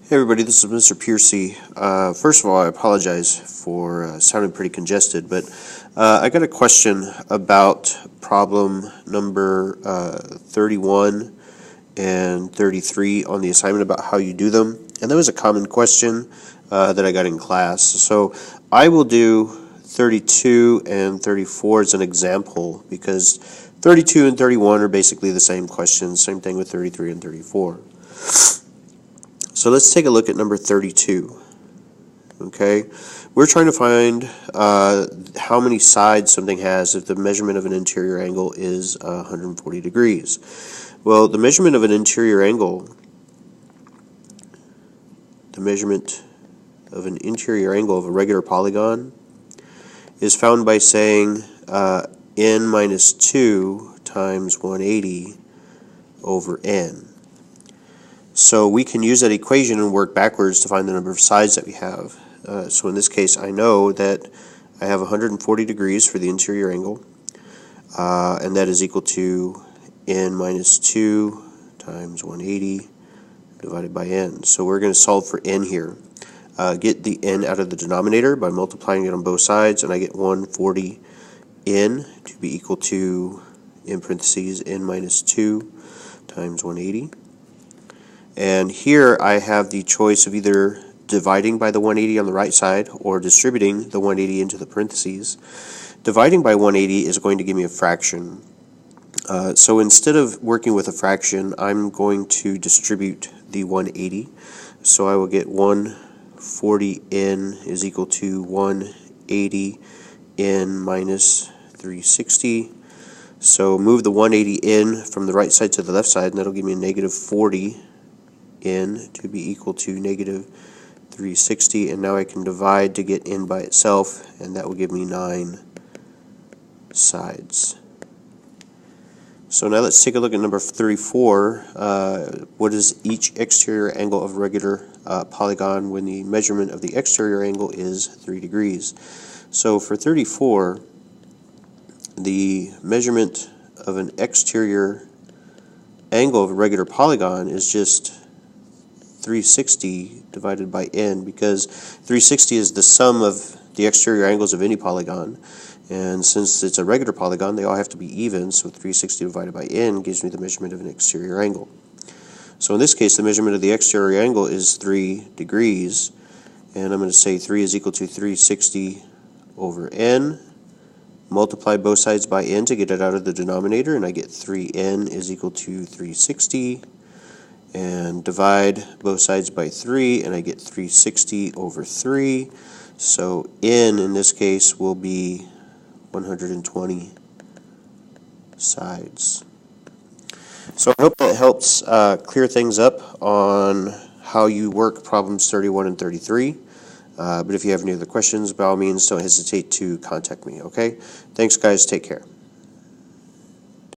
Hey everybody, this is Mr. Piercy. First of all, I apologize for sounding pretty congested, but I got a question about problem number 31 and 33 on the assignment about how you do them. And that was a common question that I got in class. So I will do 32 and 34 as an example because 32 and 31 are basically the same questions, same thing with 33 and 34. So let's take a look at number 32. Okay, we're trying to find how many sides something has if the measurement of an interior angle is 140 degrees. Well, the measurement of an interior angle, of a regular polygon is found by saying n minus 2 times 180 over n. So we can use that equation and work backwards to find the number of sides that we have. So in this case, I know that I have 140 degrees for the interior angle, and that is equal to n minus 2 times 180 divided by n. So we're going to solve for n here. Get the n out of the denominator by multiplying it on both sides, and I get 140 n to be equal to, in parentheses, n minus 2 times 180. And here I have the choice of either dividing by the 180 on the right side or distributing the 180 into the parentheses. Dividing by 180 is going to give me a fraction. So instead of working with a fraction, I'm going to distribute the 180. So I will get 140n is equal to 180n minus 360. So move the 180 in from the right side to the left side, and that'll give me a negative 40 n to be equal to negative 360, and now I can divide to get n by itself, and that will give me 9 sides. So now let's take a look at number 34. What is each exterior angle of a regular polygon when the measurement of the exterior angle is 3 degrees? So for 34, the measurement of an exterior angle of a regular polygon is just 360 divided by n, because 360 is the sum of the exterior angles of any polygon, and since it's a regular polygon they all have to be even, so 360 divided by n gives me the measurement of an exterior angle. So in this case the measurement of the exterior angle is 3 degrees, and I'm going to say 3 is equal to 360 over n. Multiply both sides by n to get it out of the denominator, and I get 3n is equal to 360. And divide both sides by 3, and I get 360 over 3. So n in this case will be 120 sides. So I hope that helps clear things up on how you work problems 31 and 33. But if you have any other questions, by all means, don't hesitate to contact me, okay? Thanks, guys. Take care.